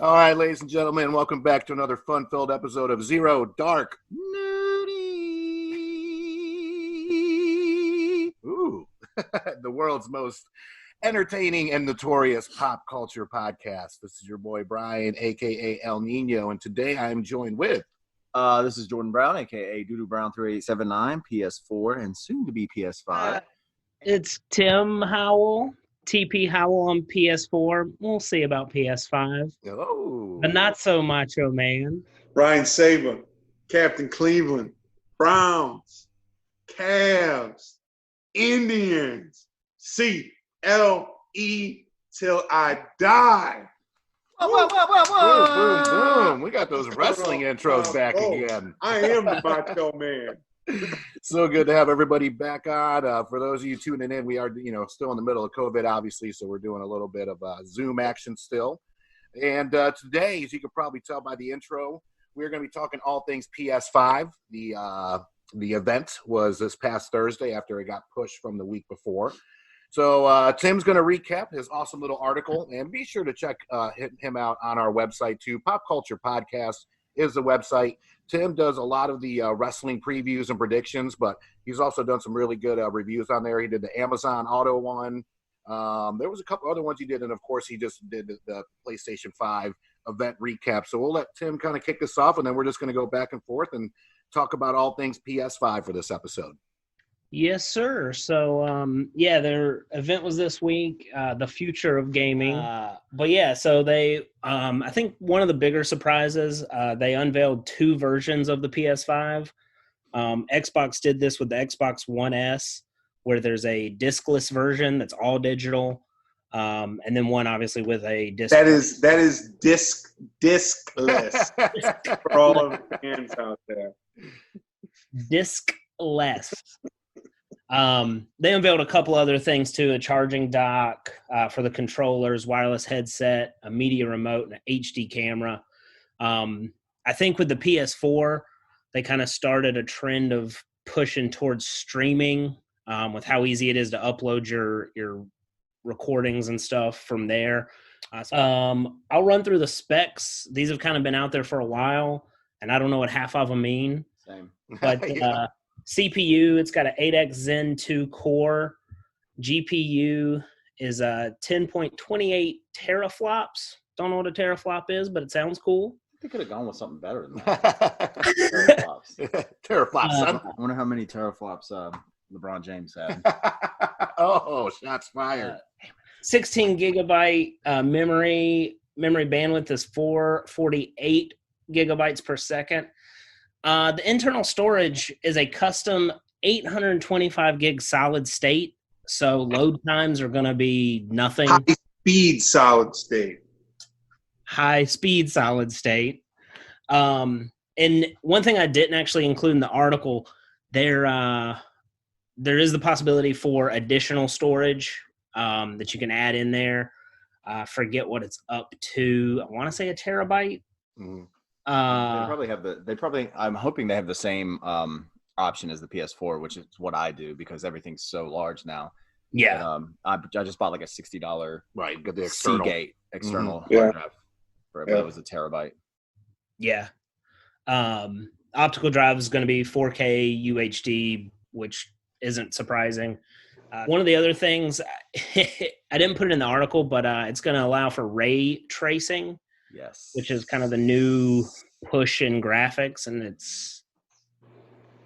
All right, ladies and gentlemen, welcome back to another fun-filled episode of Zero Dark Nerdy. Ooh, the world's most entertaining and notorious pop culture podcast. This is your boy Brian, a.k.a. El Nino, and today I'm joined with... This is Jordan Brown, a.k.a. Doodoo Brown 3879, PS4, and soon to be PS5. It's Tim Howell, TP Howell on PS4. We'll see about PS5. Oh. But not so Macho Man. Ryan Saber, Captain Cleveland, Browns, Cavs, Indians, CLE till I die. Whoa. Boom, boom, boom. We got those wrestling intros back again. I am the Macho Man. So good to have everybody back on. For those of you tuning in, we are, still in the middle of COVID, obviously, so we're doing a little bit of Zoom action still. And today, as you can probably tell by the intro, we're going to be talking all things PS5. The event was this past Thursday after it got pushed from the week before. So Tim's going to recap his awesome little article, and be sure to check him out on our website too. Pop Culture Podcast is the website. Tim does a lot of the wrestling previews and predictions, but he's also done some really good reviews on there. He did the Amazon Auto one. There was a couple other ones he did, and of course he just did the PlayStation 5 event recap. So we'll let Tim kind of kick this off, and then we're just going to go back and forth and talk about all things PS5 for this episode. Yes, sir. So, their event was this week, the future of gaming. So they, I think one of the bigger surprises, they unveiled two versions of the PS5. Xbox did this with the Xbox One S, where there's a discless version that's all digital, and then one obviously with a disc. That is discless for all of the fans out there. Discless. They unveiled a couple other things too: a charging dock for the controllers, wireless headset, a media remote, and an HD camera. I think with the PS4, they kind of started a trend of pushing towards streaming with how easy it is to upload your recordings and stuff from there. I'll run through the specs. These have kind of been out there for a while, and I don't know what half of them mean. Same. But CPU, it's got an 8X Zen 2 core. GPU is 10.28 teraflops. Don't know what a teraflop is, but it sounds cool. They could have gone with something better than that. Teraflops. I wonder how many teraflops LeBron James had. Oh, shots fired. 16 gigabyte memory bandwidth is 448 gigabytes per second. The internal storage is a custom 825 gig solid state, so load times are going to be nothing. High-speed solid state. High-speed solid state. And one thing I didn't actually include in the article, there is the possibility for additional storage that you can add in there. Forget what it's up to. I want to say a terabyte. Mm-hmm. I'm hoping they have the same option as the PS4, which is what I do because everything's so large now. Yeah. I just bought like a $60 right. Get the external Seagate external Mm-hmm. hard drive for it, but it was a terabyte. Yeah. Optical drive is going to be 4K UHD, which isn't surprising. One of the other things, I didn't put it in the article, but it's going to allow for ray tracing. Yes. Which is kind of the new push in graphics, and it's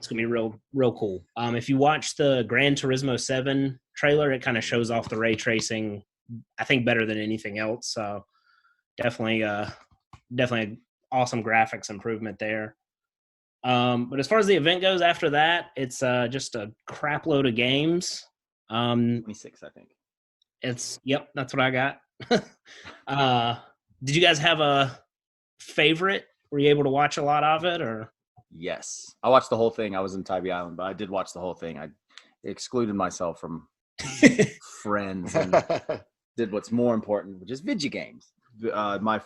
gonna be real cool. If you watch the Gran Turismo 7 trailer, it kind of shows off the ray tracing, I think, better than anything else. So definitely awesome graphics improvement there. But as far as the event goes, after that, it's just a crap load of games. 26, I think. That's what I got. Did you guys have a favorite? Were you able to watch a lot of it, or? Yes, I watched the whole thing. I was in Tybee Island, but I did watch the whole thing. I excluded myself from friends and did what's more important, which is video games. My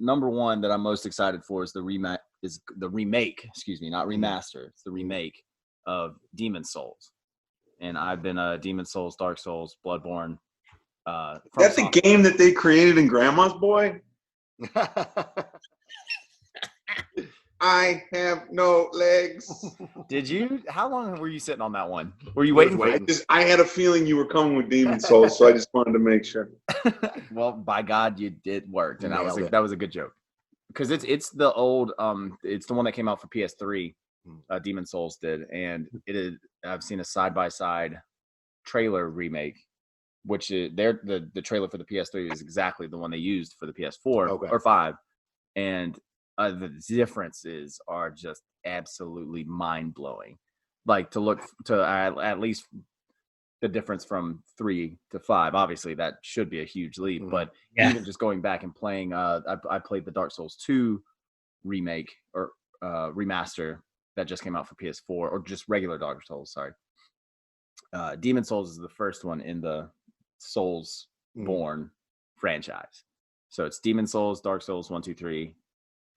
number one that I'm most excited for is the remake. Excuse me, not remaster. It's the remake of Demon's Souls, and I've been a Demon's Souls, Dark Souls, Bloodborne. That's the game that they created in Grandma's Boy? I have no legs. Did you? How long were you sitting on that one? Were you waiting for it? I had a feeling you were coming with Demon Souls, so I just wanted to make sure. Well, by God, you did work, and Nailed it. that was a good joke. Because it's the old it's the one that came out for PS3. Demon Souls did, and I've seen a side-by-side trailer remake, which is the trailer for the PS3 is exactly the one they used for the PS4 or 5, and the differences are just absolutely mind-blowing. Like to look to at least the difference from 3 to 5, obviously that should be a huge leap, but even just going back and playing I played the Dark Souls 2 remake or remaster that just came out for PS4, or just regular Dark Souls, sorry. Demon Souls is the first one in the Soulsborne franchise. So it's Demon Souls, Dark Souls 1, 2, 3.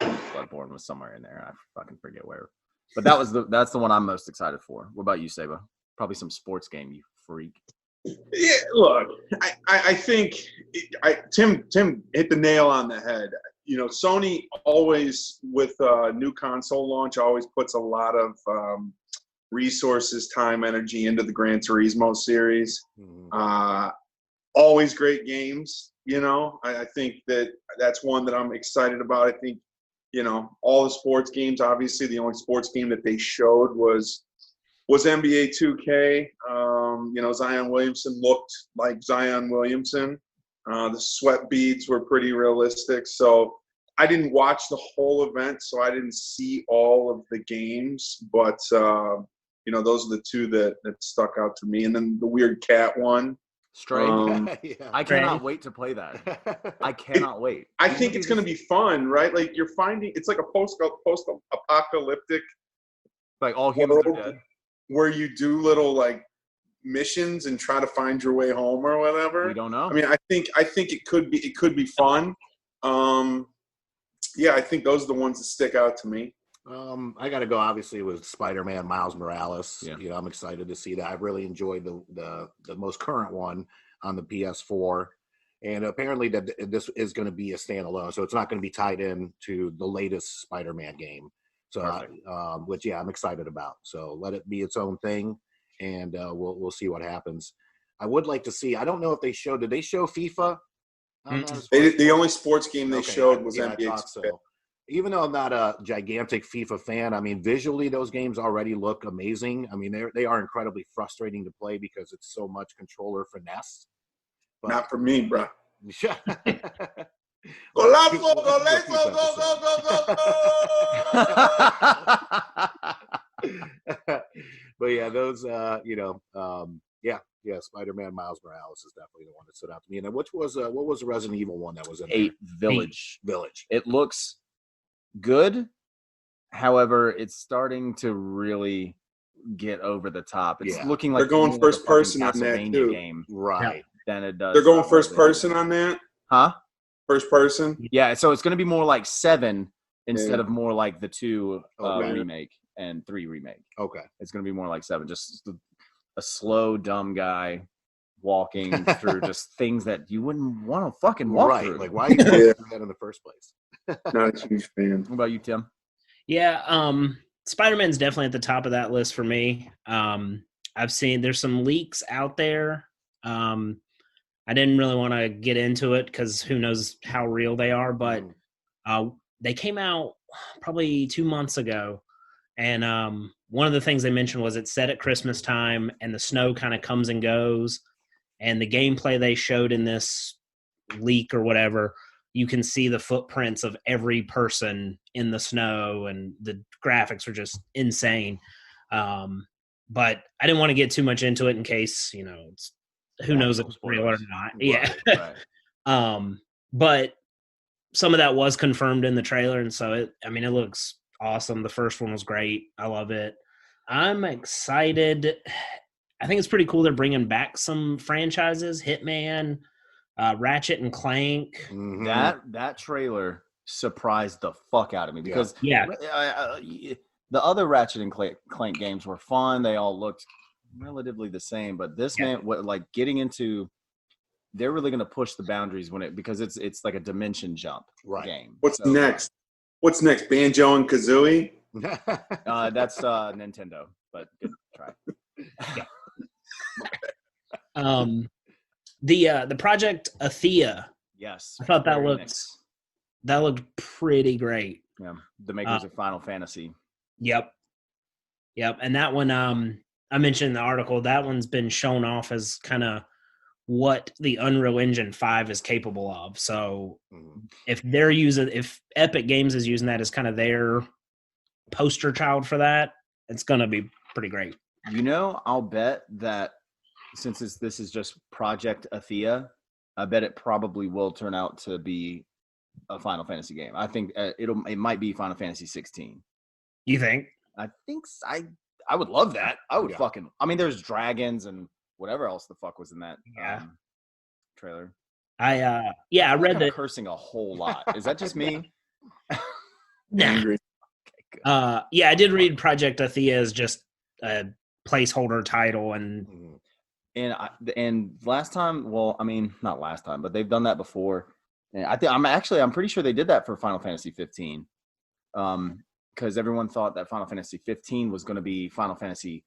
Bloodborne was somewhere in there. I fucking forget where. But that's the one I'm most excited for. What about you, Saba? Probably some sports game, you freak. Yeah, look, I think Tim hit the nail on the head. You know, Sony always, with a new console launch, always puts a lot of resources, time, energy into the Gran Turismo series. Always great games, you know. I think that's one that I'm excited about. I think, you know, all the sports games, obviously the only sports game that they showed was NBA 2K. You know, Zion Williamson looked like Zion Williamson. The sweat beads were pretty realistic. So I didn't watch the whole event, so I didn't see all of the games. But, you know, those are the two that stuck out to me. And then the weird cat one. Stray. I cannot wait to play that. I cannot wait. I think it's going to be fun, right? Like you're finding, it's like a post-apocalyptic, like all humans are dead, where you do little like missions and try to find your way home or whatever. We don't know. I mean, I think it could be fun. Yeah, I think those are the ones that stick out to me. I got to go, obviously, with Spider-Man Miles Morales. Yeah. You know, I'm excited to see that. I really enjoyed the most current one on the PS4. And apparently that this is going to be a standalone, so it's not going to be tied in to the latest Spider-Man game. So, which, I'm excited about. So let it be its own thing, and we'll see what happens. I would like to see, I don't know if did they show FIFA? The only sports game they showed was NBA 2K. So. Even though I'm not a gigantic FIFA fan, I mean, visually those games already look amazing. I mean, they are incredibly frustrating to play because it's so much controller finesse. But, not for me, bro. Golazo, go! But yeah, those, Spider-Man Miles Morales is definitely the one that stood out to me. And then what was the Resident Evil one that was in 8 there? Village. It looks good. However, it's starting to really get over the top. It's looking like they're going first person on that too. Game, right? Than it does. They're going first person on that, huh? First person. Yeah, so it's going to be more like 7 instead of more like the 2 remake and 3 remake. Okay, it's going to be more like 7. Just a slow, dumb guy walking through just things that you wouldn't want to fucking walk through. Like, why are you doing that in the first place? Not a huge fan. What about you, Tim? Yeah, Spider-Man's definitely at the top of that list for me. I've seen there's some leaks out there. I didn't really want to get into it because who knows how real they are, but they came out probably 2 months ago. And one of the things they mentioned was it's set at Christmas time and the snow kind of comes and goes. And the gameplay they showed in this leak or whatever, you can see the footprints of every person in the snow, and the graphics are just insane. But I didn't want to get too much into it in case, you know, who knows if it's real or not. Right. But some of that was confirmed in the trailer, and so it looks awesome. The first one was great. I love it. I'm excited. I think it's pretty cool they're bringing back some franchises. Hitman, Ratchet and Clank. Mm-hmm. That trailer surprised the fuck out of me because the other Ratchet and Clank games were fun. They all looked relatively the same, but this man, like getting into they're really going to push the boundaries because it's like a dimension jump game. What's next? What's next? Banjo and Kazooie? That's Nintendo, but good try. The Project Athea. Yes, I thought that looked pretty great. Yeah, the makers of Final Fantasy. Yep, and that one I mentioned in the article. That one's been shown off as kind of what the Unreal Engine 5 is capable of. So if Epic Games is using that as kind of their poster child for that, it's gonna be pretty great. I'll bet that since this is just Project Athea, I bet it probably will turn out to be a Final Fantasy game. I think it might be Final Fantasy 16. You think? I think I would love that. I would there's dragons and whatever else the fuck was in that trailer. I read that. Cursing a whole lot. Is that just me? Nah. I did read Project Athea as just a placeholder title, and last time, not last time, but they've done that before. And I'm pretty sure they did that for Final Fantasy 15. Because everyone thought that Final Fantasy 15 was going to be Final Fantasy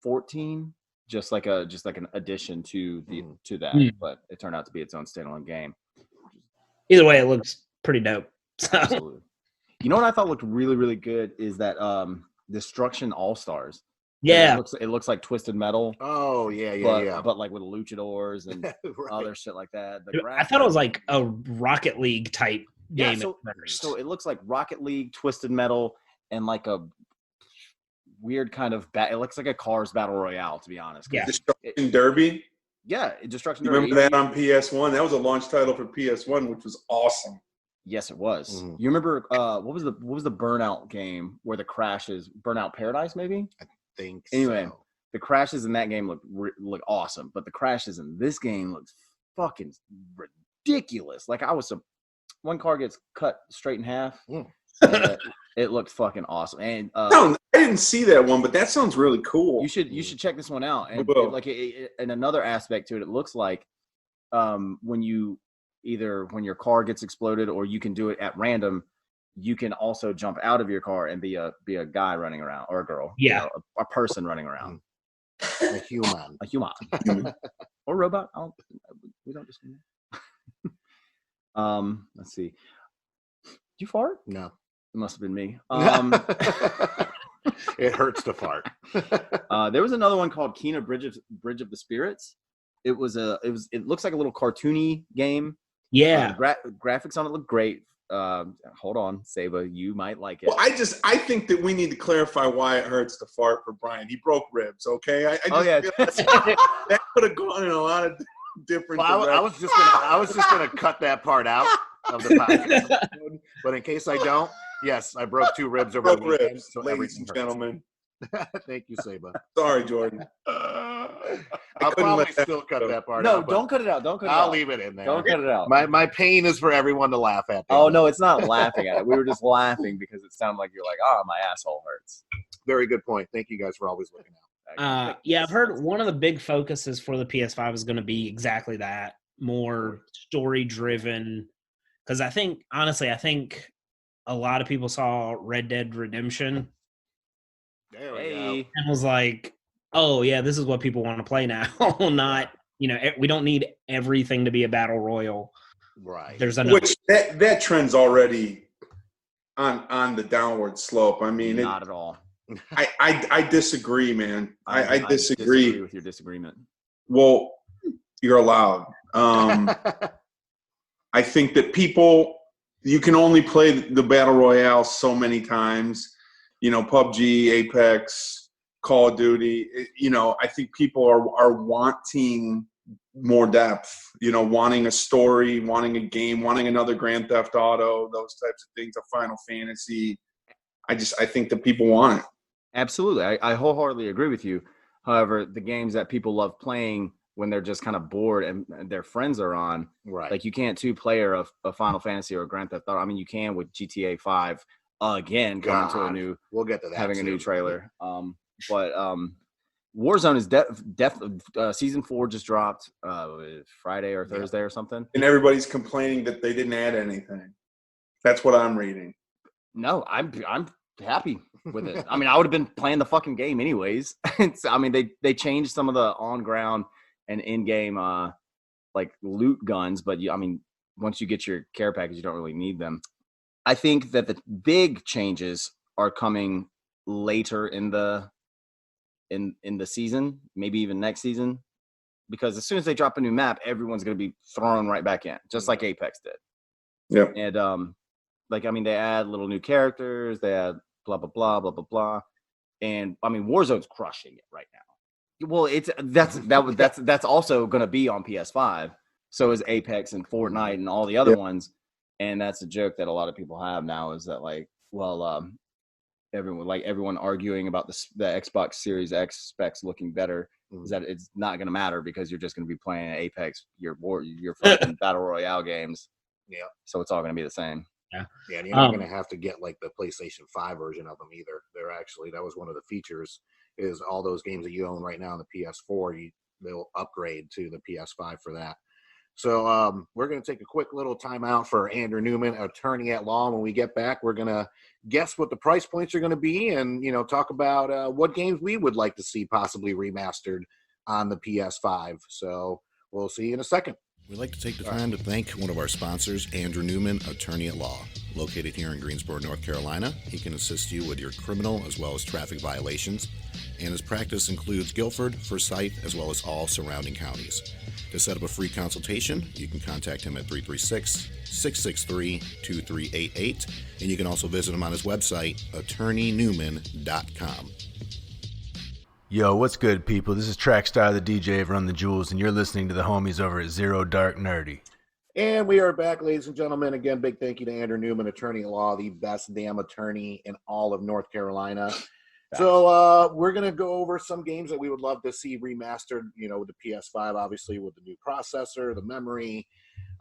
14, just like an addition to that, but it turned out to be its own standalone game. Either way, it looks pretty dope. Absolutely. You know what I thought looked really, really good is that Destruction All Stars. Yeah, it looks like Twisted Metal. Oh yeah. But like with luchadors and other shit like that. I thought it was like a Rocket League type game. So it looks like Rocket League, Twisted Metal, and like a weird kind of it looks like a Cars Battle Royale, to be honest. Yeah. Destruction Derby. Yeah, Destruction Derby. Remember that on PS1? That was a launch title for PS1, which was awesome. Yes, it was. You remember what was the Burnout game where the crashes? Burnout Paradise, maybe. I think. Anyway, so. the crashes in that game look awesome, but the crashes in this game looks fucking ridiculous. Like one car gets cut straight in half. It looked fucking awesome. And I didn't see that one, but that sounds really cool. You should check this one out. And and another aspect to it, it looks like when your car gets exploded, or you can do it at random, you can also jump out of your car and be a guy running around, or a girl. Yeah, a person running around. A human. Or robot. We don't discriminate. Let's see. Did you fart? No. It must have been me. It hurts to fart. There was another one called Kena Bridge of the Spirits. It looks like a little cartoony game. Yeah. Graphics on it look great. Hold on, Saba, you might like it. Well, I think that we need to clarify why it hurts to fart for Brian. He broke ribs, okay? That could have gone in a lot of different directions. I was just gonna cut that part out of the podcast. But in case I don't, yes, I broke 2 ribs over the weekend. Ribs, so ladies and gentlemen. Thank you, Saba. Sorry, Jordan. I'll probably still cut that part out. No, don't cut it out. I'll leave it in there. Don't cut it out. My pain is for everyone to laugh at. Oh, no, it's not laughing at it. We were just laughing because it sounded like you're like, oh, my asshole hurts. Very good point. Thank you guys for always looking out. I've heard one of the big focuses for the PS5 is going to be exactly that, more story-driven. Because I think a lot of people saw Red Dead Redemption. There we go. And was like, oh, yeah, this is what people want to play now. Not, we don't need everything to be a battle royal. Right. Which that trend's already on the downward slope. I mean, not at all. I disagree, man. I disagree with your disagreement. Well, you're allowed. I think that you can only play the battle royale so many times. PUBG, Apex, Call of Duty. I think people are wanting more depth. Wanting a story, wanting a game, wanting another Grand Theft Auto, those types of things. A Final Fantasy. I think that people want it. Absolutely, I wholeheartedly agree with you. However, the games that people love playing when they're just kind of bored and their friends are on, right? Like you can't 2-player of a Final Fantasy or a Grand Theft Auto. I mean, you can with GTA 5 again coming to a new. We'll get to that. Having a new trailer. But Warzone is season 4 just dropped Friday or Thursday or something. And everybody's complaining that they didn't add anything. That's what I'm reading. No, I'm happy with it. I mean, I would have been playing the fucking game anyways. They changed some of the on ground and in game like loot guns, but once you get your care package, you don't really need them. I think that the big changes are coming later in the season, maybe even next season, because as soon as they drop a new map, everyone's going to be thrown right back in, just like Apex did. Yeah. And they add little new characters, they add blah blah blah blah blah blah, and Warzone's crushing it right now. Well, that's also going to be on PS5. So is Apex and Fortnite and all the other ones, and that's a joke that a lot of people have now is that everyone arguing about the Xbox Series X specs looking better is that it's not going to matter because you're just going to be playing Apex, your fucking battle royale games. Yeah. So it's all going to be the same. Yeah, and you're not going to have to get like the PlayStation 5 version of them either. That was one of the features is all those games that you own right now on the PS4, they'll upgrade to the PS5 for that. So we're going to take a quick little timeout for Andrew Newman, attorney at law. When we get back, we're going to guess what the price points are going to be and, talk about what games we would like to see possibly remastered on the PS5. So we'll see you in a second. We'd like to take the time to thank one of our sponsors, Andrew Newman, attorney at law. Located here in Greensboro, North Carolina, he can assist you with your criminal as well as traffic violations, and his practice includes Guilford, Forsyth, as well as all surrounding counties. To set up a free consultation, you can contact him at 336-663-2388, and you can also visit him on his website, attorneynewman.com. Yo, what's good, people? This is Trackstar, the DJ of Run the Jewels, and you're listening to the homies over at Zero Dark Nerdy. And we are back, ladies and gentlemen. Again, big thank you to Andrew Newman, attorney at law, the best damn attorney in all of North Carolina. So we're going to go over some games that we would love to see remastered, with the PS5, obviously, with the new processor, the memory,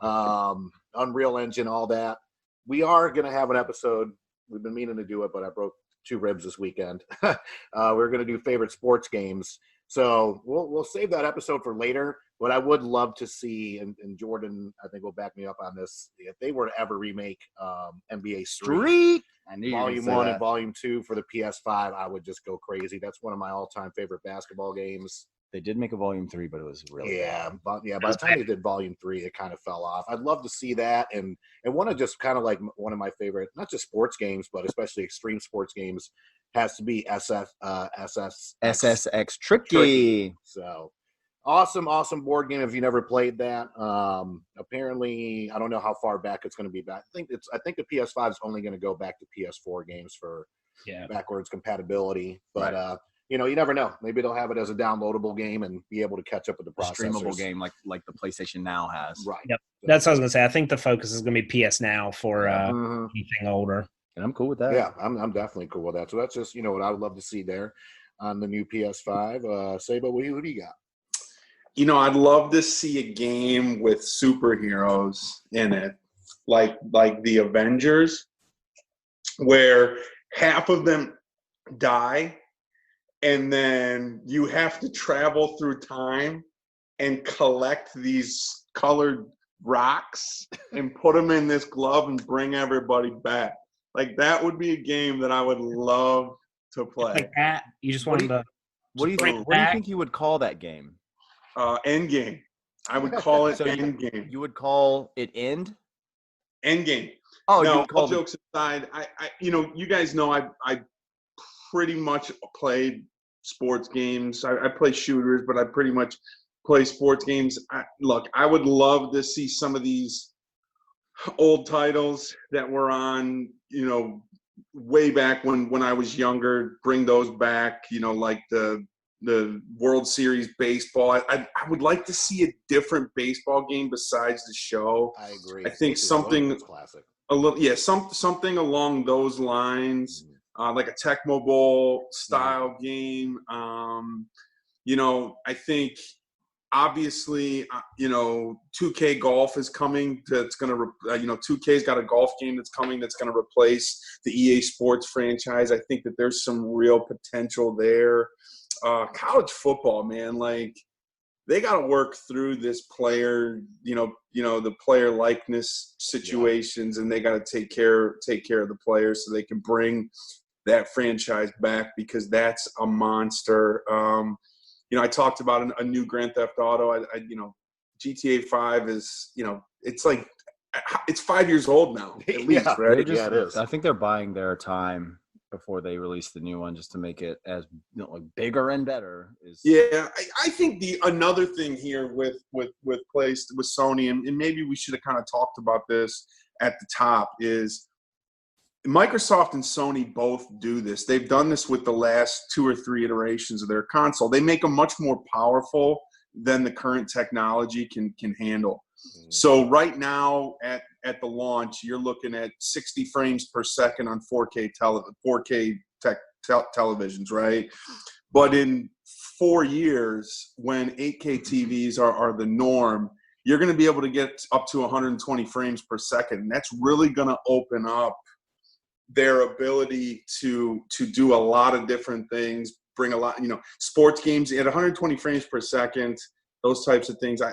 Unreal Engine, all that. We are going to have an episode. We've been meaning to do it, but I broke 2 ribs this weekend. We're going to do favorite sports games. So we'll save that episode for later. But I would love to see, and Jordan, I think, will back me up on this, if they were to ever remake NBA Street. Volume 1 and Volume 2 for the PS5, I would just go crazy. That's one of my all-time favorite basketball games. They did make a Volume 3, but it was really bad. By the time they did Volume 3, it kind of fell off. I'd love to see that, and one of just kind of like one of my favorite, not just sports games, but especially extreme sports games, has to be SSX Tricky. So awesome board game if you never played that. Apparently, I don't know how far back it's going to be back. I think the PS5 is only going to go back to PS4 games for backwards compatibility. But you never know. Maybe they'll have it as a downloadable game and be able to catch up with the processors. Streamable game like the PlayStation Now has. Right. Yep. That's what I was going to say. I think the focus is going to be PS Now for anything older. And I'm cool with that. Yeah, I'm definitely cool with that. So that's just what I would love to see there on the new PS5. Saba, who do you got? I'd love to see a game with superheroes in it, like the Avengers, where half of them die, and then you have to travel through time and collect these colored rocks and put them in this glove and bring everybody back. Like, that would be a game that I would love to play. Like that, you just want to. What do you think you would call that game? Endgame. I would call it Endgame. You would call it End? Endgame. Oh, no, all jokes aside, I you guys know I pretty much played sports games. I play shooters, but I pretty much play sports games. I would love to see some of these old titles that were on, way back when I was younger, bring those back, like the World Series baseball. I would like to see a different baseball game besides the show. I agree. I think something classic. Something along those lines, like a Tecmo Bowl style game. I think obviously, 2K Golf is coming. That's going to, 2K's got a golf game that's coming that's going to replace the EA Sports franchise. I think that there's some real potential there. college football, man. Like, they got to work through this player, the player likeness situations, and they got to take care of the players so they can bring that franchise back, because that's a monster. I talked about a new Grand Theft Auto. GTA 5 is, it's like it's 5 years old now, at least, right? It is. I think they're buying their time before they release the new one, just to make it as bigger and better. I think another thing here with Sony, and maybe we should have kind of talked about this at the top, is Microsoft and Sony both do this. They've done this with the last 2 or 3 iterations of their console. They make them much more powerful than the current technology can handle. So right now at the launch, you're looking at 60 frames per second on 4K televisions, right? But in 4 years, when 8K TVs are the norm, you're going to be able to get up to 120 frames per second. And that's really going to open up their ability to do a lot of different things, bring a lot, sports games at 120 frames per second, those types of things. I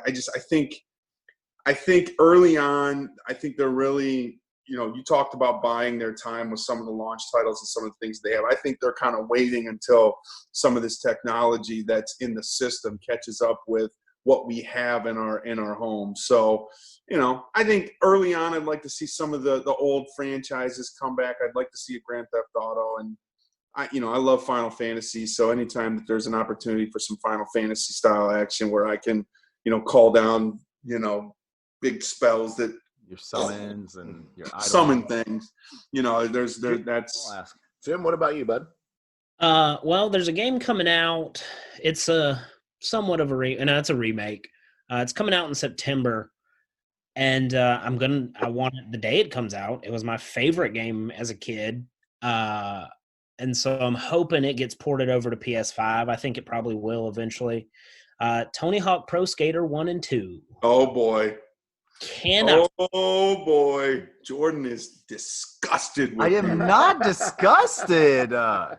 think early on, I think they're really, you talked about buying their time with some of the launch titles and some of the things they have. I think they're kind of waiting until some of this technology that's in the system catches up with what we have in our home. So, I think early on, I'd like to see some of the old franchises come back. I'd like to see a Grand Theft Auto, and I love Final Fantasy. So anytime that there's an opportunity for some Final Fantasy style action where I can, call down, big spells that your summons and your summon things, that's. I'll ask. Tim, what about you, bud? Well, there's a game coming out. It's a somewhat of it's a remake. It's coming out in September, and I want it the day it comes out. It was my favorite game as a kid, and so I'm hoping it gets ported over to PS5. I think it probably will eventually. Tony Hawk Pro Skater 1 and 2. Oh boy. Oh boy, Jordan is disgusted with I am not disgusted. All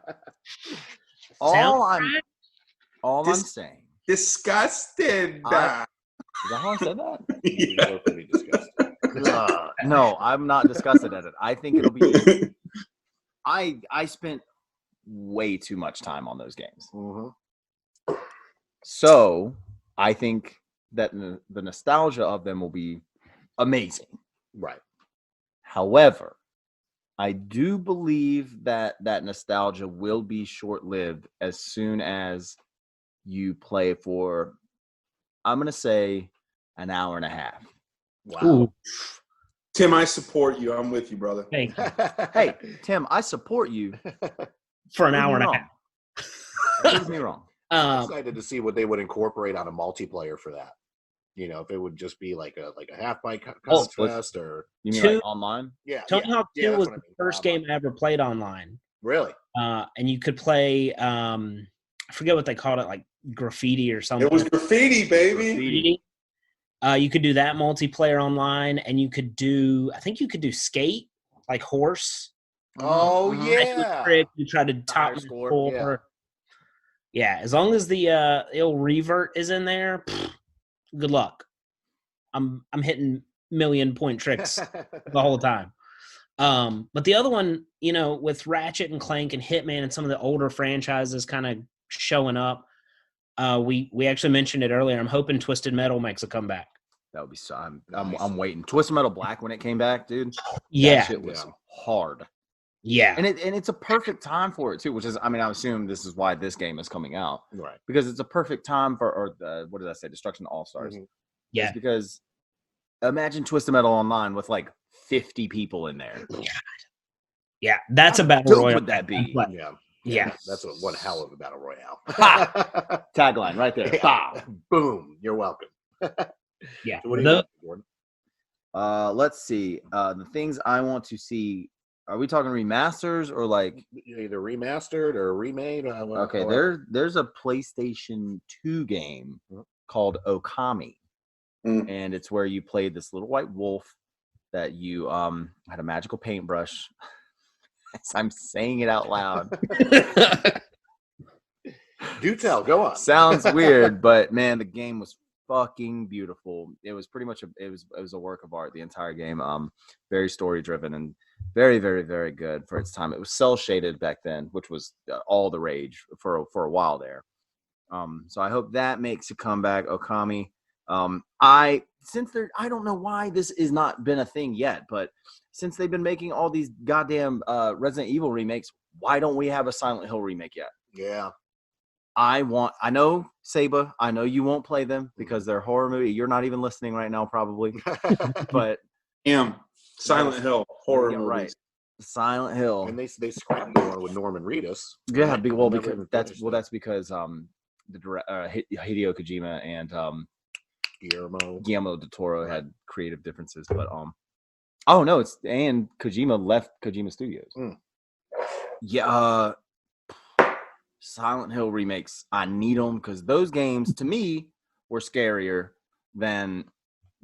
I'm saying. Disgusted. Is that how I said that? Yeah. We're pretty disgusted. No, I'm not disgusted at it. I think it'll be. I spent way too much time on those games. Mm-hmm. So I think that the nostalgia of them will be amazing. Right. However, I do believe that nostalgia will be short-lived as soon as you play for, I'm going to say, an hour and a half. Wow. Ooh. Tim, I support you. I'm with you, brother. Thank you. Hey, Tim, I support you. For an hour and a half. Prove me wrong. I'm excited to see what they would incorporate on a multiplayer for that. If it would just be like a half bike contest or you mean like online? Yeah. Tony Hawk 2 was the first online. game I ever played online. Really? And you could play I forget what they called it, like graffiti or something. It was graffiti, baby. Graffiti. You could do that multiplayer online, and you could do skate, like horse. Oh yeah. You try to top your score. Yeah. Yeah, as long as the ill revert is in there, good luck. I'm hitting million-point tricks the whole time. But the other one, with Ratchet and Clank and Hitman and some of the older franchises kind of showing up, we actually mentioned it earlier. I'm hoping Twisted Metal makes a comeback. That would be so. I'm waiting. Twisted Metal Black when it came back, dude. Yeah, that shit was hard. Yeah, and it's a perfect time for it too. Which is, I assume this is why this game is coming out, right? Because it's a perfect time for, what did I say? Destruction All Stars. Mm-hmm. Yeah, it's because imagine Twisted Metal Online with like 50 people in there. Yeah, that's a battle royale. Would that be? Yeah. That's one hell of a battle royale. Tagline right there. Yeah. Boom. You're welcome. Yeah. So what do you want, Gordon? Let's see. The things I want to see. Are we talking remasters or like either remastered or remade? Okay, there's a PlayStation 2 game called Okami, and it's where you played this little white wolf that you had a magical paintbrush. As I'm saying it out loud, Do tell. Go on. Sounds weird, but man, the game was fucking beautiful. It was pretty much it was a work of art. The entire game, very story driven and very, very, very good for its time. It was cell shaded back then, which was all the rage for a while there. So I hope that makes a comeback, Okami. I don't know why this has not been a thing yet, but since they've been making all these goddamn Resident Evil remakes, why don't we have a Silent Hill remake yet? Yeah. I know, Saba, I know you won't play them because they're horror movie. You're not even listening right now, probably. But Silent Hill horror movies. Right. Silent Hill. And they scrapped the one with Norman Reedus. Yeah, that's because Hideo Kojima and Guillermo del Toro had creative differences, but Kojima left Kojima Studios. Yeah, Silent Hill remakes. I need them because those games to me were scarier than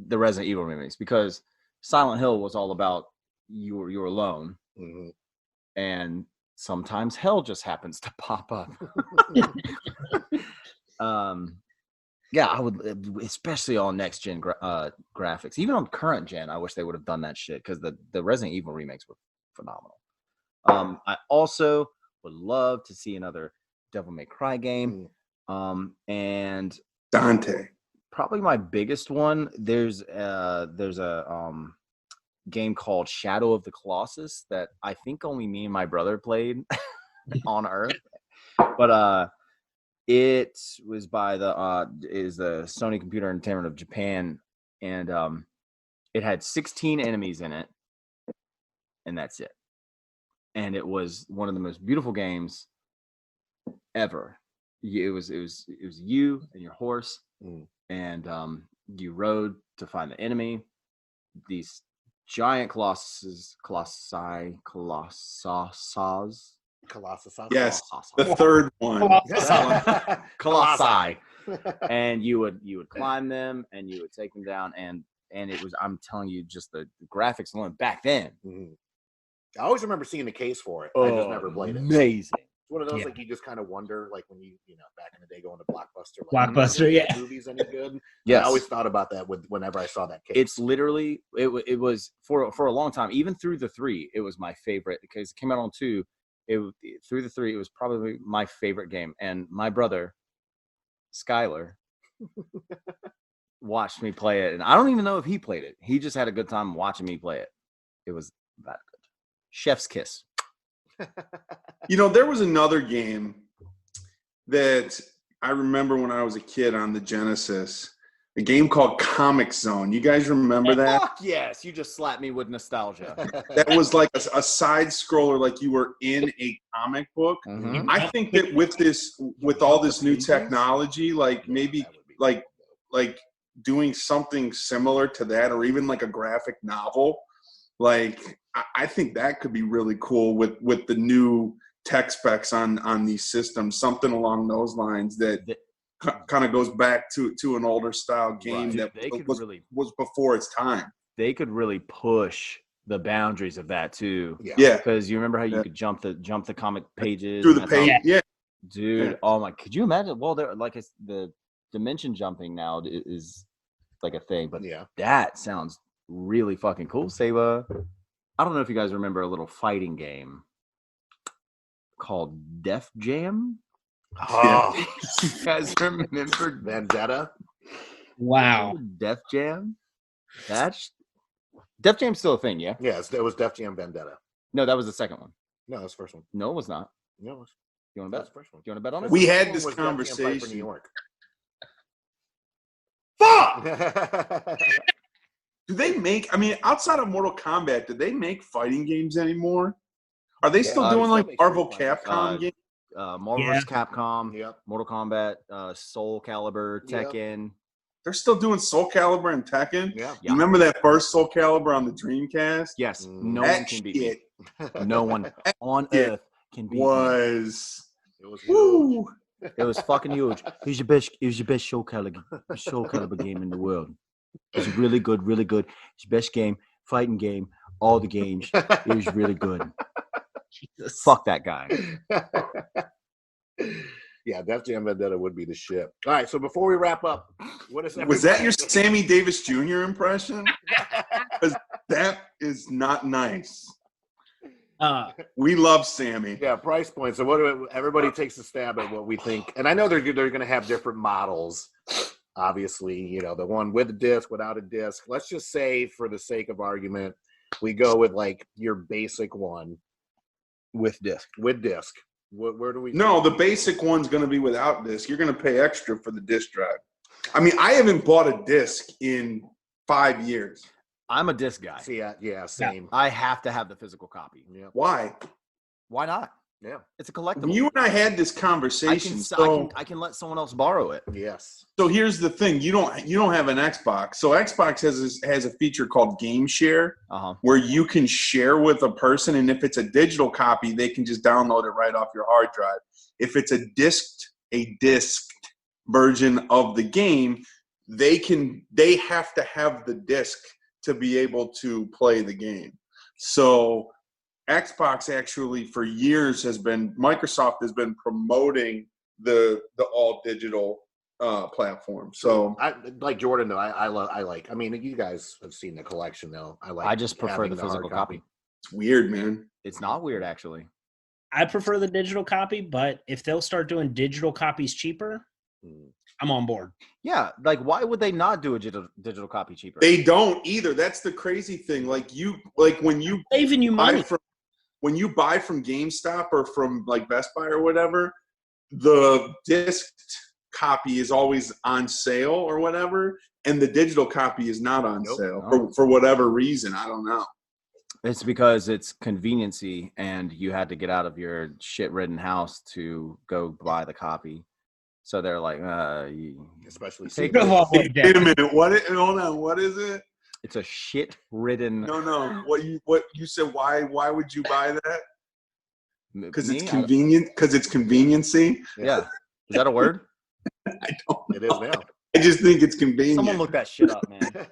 the Resident Evil remakes because Silent Hill was all about you're alone, and sometimes hell just happens to pop up. Yeah, I would, especially on next gen graphics. Even on current gen, I wish they would have done that shit because the Resident Evil remakes were phenomenal. I also would love to see another Devil May Cry game. And Dante. Probably my biggest one. There's a game called Shadow of the Colossus that I think only me and my brother played on Earth. But it was by the Sony Computer Entertainment of Japan, and it had 16 enemies in it, and that's it. And it was one of the most beautiful games ever. It was you and your horse, and you rode to find the enemy. These giant colossi. Yes, the third one. Colossi. And you would climb them and you would take them down, and it was, I'm telling you, just the graphics alone back then. I always remember seeing the case for it. I just never played it. Amazing. It's one of those like you just kind of wonder, like when you back in the day going to Blockbuster. Like, Blockbuster, movies any good? Yes. I always thought about that whenever I saw that case. It's literally it was for a long time, even through the 3. It was my favorite because it came out on 2. Through the 3, it was probably my favorite game. And my brother, Skylar, watched me play it. And I don't even know if he played it. He just had a good time watching me play it. It was that good. Chef's kiss. There was another game that I remember when I was a kid on the Genesis. A game called Comic Zone. You guys remember that? Fuck yes. You just slapped me with nostalgia. That was like a side scroller, like you were in a comic book. I think that with all this new technology, like maybe like doing something similar to that, or even like a graphic novel, like I think that could be really cool with the new tech specs on these systems. Something along those lines that kind of goes back to an older style game that was before its time. They could really push the boundaries of that too. Yeah. Because you remember how you could jump the comic pages through the page. Yeah. Dude, oh my! Could you imagine? Well, the dimension jumping now is like a thing, but that sounds really fucking cool. Saba, I don't know if you guys remember a little fighting game called Def Jam. Oh, you guys remember Vendetta? Wow. Def Jam? Def Jam's still a thing, yeah? Yes, that was Def Jam Vendetta. No, that was the second one. No, that's the first one. No, it was not. No, it was. You want to bet? That's the first one. You want to bet on it? We had this Def Jam Fight for conversation. New York. Fuck! Do they make? I mean, outside of Mortal Kombat, do they make fighting games anymore? Are they still doing like Marvel Capcom games? Marvel vs. Capcom, Yep. Mortal Kombat, Soul Calibur, Tekken. They're still doing Soul Calibur and Tekken? Yeah. You remember that first Soul Calibur on the Dreamcast? Yes. No That one can beat shit me. No one on earth can beat me. It was Woo! It was fucking huge. It was your best Soul Calibur game in the world. It was really good. It's your best game, fighting game, all the games. It was really good. Jesus. Fuck that guy. Yeah, Def Jam Vendetta would be the shit. All right, so before we wrap up, what is Was that your Sammy Davis Jr. impression? Because that is not nice. We love Sammy. Yeah, price points. So everybody takes a stab at what we think, and I know they're going to have different models. Obviously, you know, the one with a disc, without a disc. Let's just say, for the sake of argument, we go with like your basic one with disc. With disc. Where do we? No, the basic one's going to be without disc. You're going to pay extra for the disc drive. I mean, I haven't bought a disc in 5 years. I'm a disc guy. See, yeah, same. I have to have the physical copy. Yeah. Why? Why not? Yeah, it's a collectible. You and I had this conversation. I can let someone else borrow it. Yes. So here's the thing: you don't have an Xbox. So Xbox has a feature called Game Share, where you can share with a person, and if it's a digital copy, they can just download it right off your hard drive. If it's a disked version of the game, they have to have the disc to be able to play the game. So Xbox actually for years Microsoft has been promoting the all digital platform. So I like Jordan though. I mean, you guys have seen the collection though. I just prefer the physical copy. It's weird, man. It's not weird actually. I prefer the digital copy, but if they'll start doing digital copies cheaper, I'm on board. Yeah, like why would they not do a digital copy cheaper? They don't either. That's the crazy thing. When you saving you money. When you buy from GameStop or from like Best Buy or whatever, the disc copy is always on sale or whatever, and the digital copy is not on sale for whatever reason. I don't know. It's because it's conveniency, and you had to get out of your shit-ridden house to go buy the copy. So they're like, especially wait a minute. Hold on. What is it? It's a shit-ridden. No. What you said? Why would you buy that? Because it's convenient. Because it's conveniency. Yeah. Is that a word? I don't know. It is now. I just think it's convenient. Someone look that shit up, man.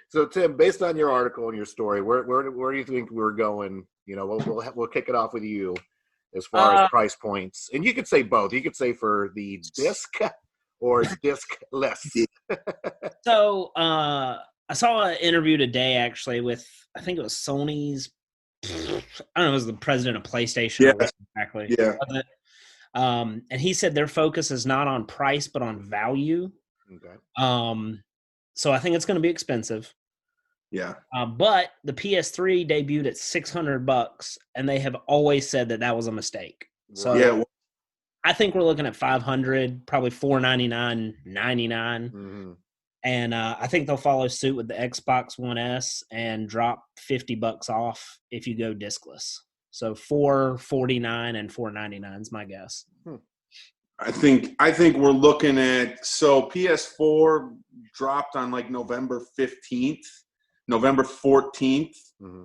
So Tim, based on your article and your story, where do you think we're going? You know, we'll kick it off with you as far as price points, and you could say both. You could say for the disc or disc-less. So I saw an interview today actually with, I think it was Sony's, I don't know, it was the president of PlayStation. Yeah. Exactly. Yeah. And he said their focus is not on price, but on value. Okay. So I think it's going to be expensive. Yeah. But the PS3 debuted at $600, and they have always said that was a mistake. So yeah. I think we're looking at $500, probably $499, $99. Mm-hmm. And I think they'll follow suit with the Xbox One S and drop $50 off if you go discless. So $449 and $499 is my guess. I think we're looking at, so PS4 dropped on like November 15th, November 14th,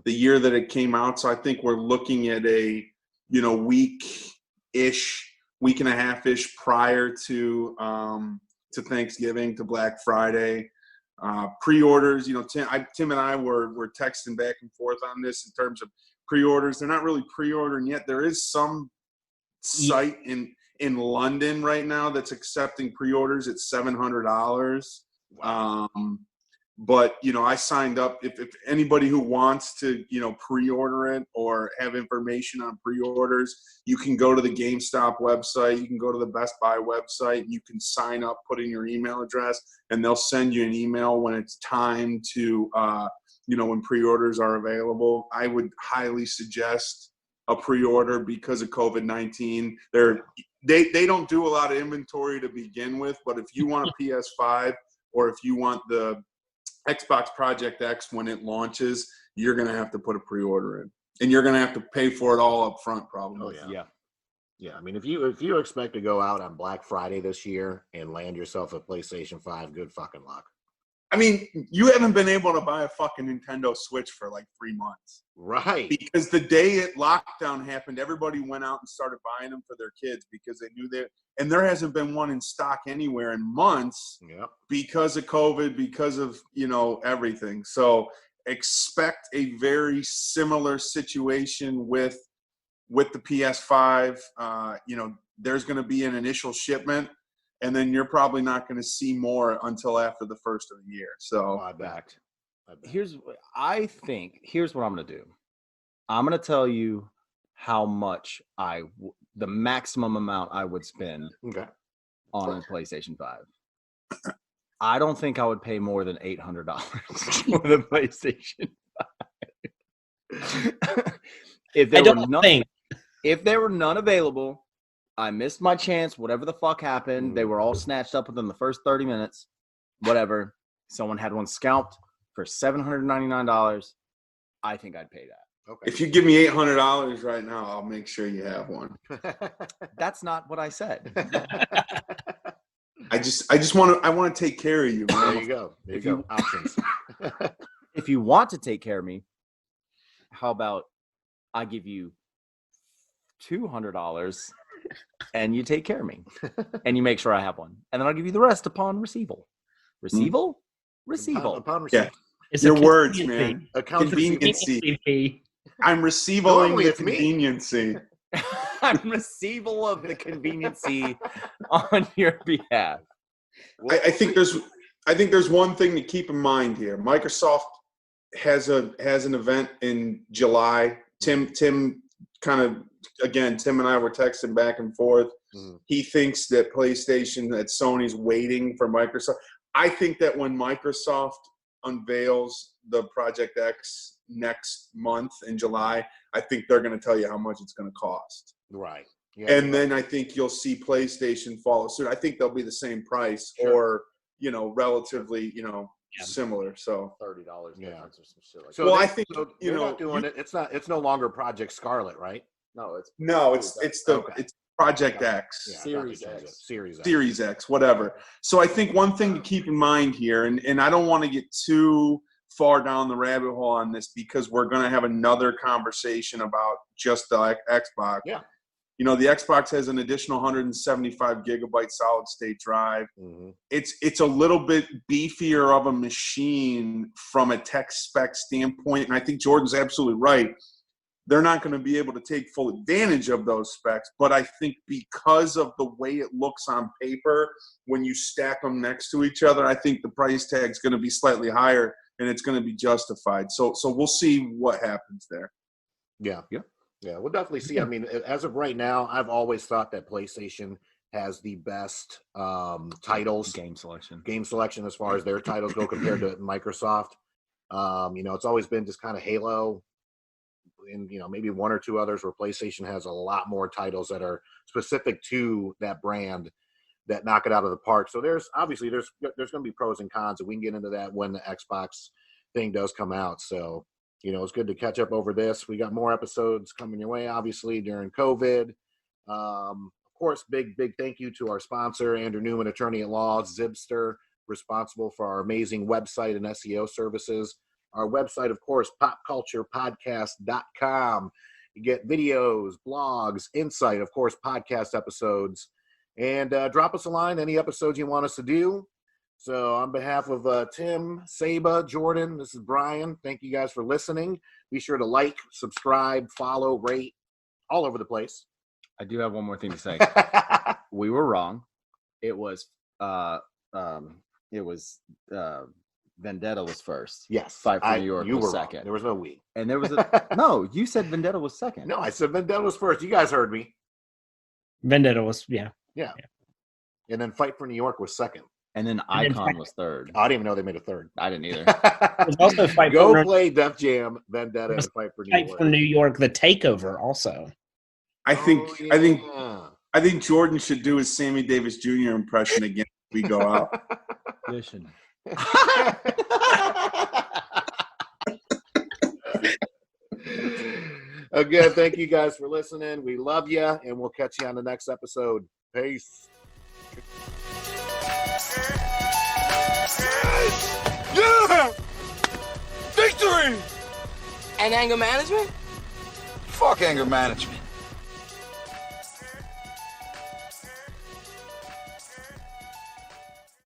the year that it came out. So I think we're looking at a, week and a half-ish prior to Thanksgiving, to Black Friday. Pre-orders, Tim and I were texting back and forth on this in terms of pre-orders. They're not really pre-ordering yet. There is some site in London right now that's accepting pre-orders at $700. But I signed up. If anybody who wants to pre-order it or have information on pre-orders, you can go to the GameStop website, you can go to the Best Buy website, you can sign up, put in your email address, and they'll send you an email when it's time to when pre-orders are available. I would highly suggest a pre-order because of COVID-19. They don't do a lot of inventory to begin with, but if you want a PS5 or if you want the Xbox Project X when it launches, you're going to have to put a pre-order in, and you're going to have to pay for it all up front probably. Oh, yeah. I mean, if you expect to go out on Black Friday this year and land yourself a PlayStation 5, good fucking luck. I mean, you haven't been able to buy a fucking Nintendo Switch for like 3 months. Right. Because the day lockdown happened, everybody went out and started buying them for their kids because they knew and there hasn't been one in stock anywhere in months because of COVID, because of, everything. So expect a very similar situation with with the PS5, there's going to be an initial shipment, and then you're probably not going to see more until after the first of the year. So here's what I'm going to do. I'm going to tell you how much the maximum amount I would spend on a PlayStation 5. I don't think I would pay more than $800 for the PlayStation 5. If there were none available, I missed my chance. Whatever the fuck happened, they were all snatched up within the first 30 minutes. Whatever. Someone had one scalped for $799. I think I'd pay that. Okay. If you give me $800 right now, I'll make sure you have one. That's not what I said. I want to take care of you, man. There you go. There you go. Options. If you want to take care of me, how about I give you $200 and you take care of me and you make sure I have one, and then I'll give you the rest upon receival. Receival? Receival. Upon receipt. Yeah. It's your words, man. A conveniency. I'm receivaling the conveniency. I'm receival of the conveniency on your behalf. I think there's one thing to keep in mind here. Microsoft has an event in July. Tim kind of, again, Tim and I were texting back and forth. He thinks that Sony's waiting for Microsoft. I think that when Microsoft unveils the Project X next month in July, I think they're going to tell you how much it's going to cost. Right. Yeah, and then I think you'll see PlayStation follow suit. I think they'll be the same price or, relatively, similar. So $30 difference or some shit like that. So I think not doing it. It's no longer Project Scarlet, right? No, it's Project X. Yeah, Series X, whatever. So I think one thing to keep in mind here, and I don't want to get too far down the rabbit hole on this because we're going to have another conversation about just the Xbox. Yeah. The Xbox has an additional 175 gigabyte solid state drive. It's a little bit beefier of a machine from a tech spec standpoint. And I think Jordan's absolutely right. They're not going to be able to take full advantage of those specs. But I think because of the way it looks on paper, when you stack them next to each other, I think the price tag is going to be slightly higher and it's going to be justified. So we'll see what happens there. Yeah. We'll definitely see. I mean, as of right now, I've always thought that PlayStation has the best titles. Game selection as far as their titles go compared to Microsoft. It's always been just kind of Halo and, maybe one or two others where PlayStation has a lot more titles that are specific to that brand that knock it out of the park. So there's going to be pros and cons, and we can get into that when the Xbox thing does come out. So, it's good to catch up over this. We got more episodes coming your way, obviously, during COVID. Of course, big thank you to our sponsor, Andrew Newman, attorney at law, Zibster, responsible for our amazing website and SEO services. Our website, of course, popculturepodcast.com. You get videos, blogs, insight, of course, podcast episodes. And drop us a line, any episodes you want us to do. So on behalf of Tim, Saba, Jordan, this is Brian. Thank you guys for listening. Be sure to like, subscribe, follow, rate, all over the place. I do have one more thing to say. We were wrong. It was Vendetta was first. Yes. Fight for New York was second. Wrong. There was no we. And there was no, you said Vendetta was second. No, I said Vendetta was first. You guys heard me. Vendetta was, yeah. And then Fight for New York was second. And then Icon was third. I didn't even know they made a third. I didn't either. Also Go play Def Jam, Vendetta, and Fight for New York. Fight for New York, The Takeover also. I think Jordan should do his Sammy Davis Jr. impression again if we go out. Listen. Again, thank you guys for listening. We love you, and we'll catch you on the next episode. Peace. Yeah! Victory! And anger management? Fuck anger management.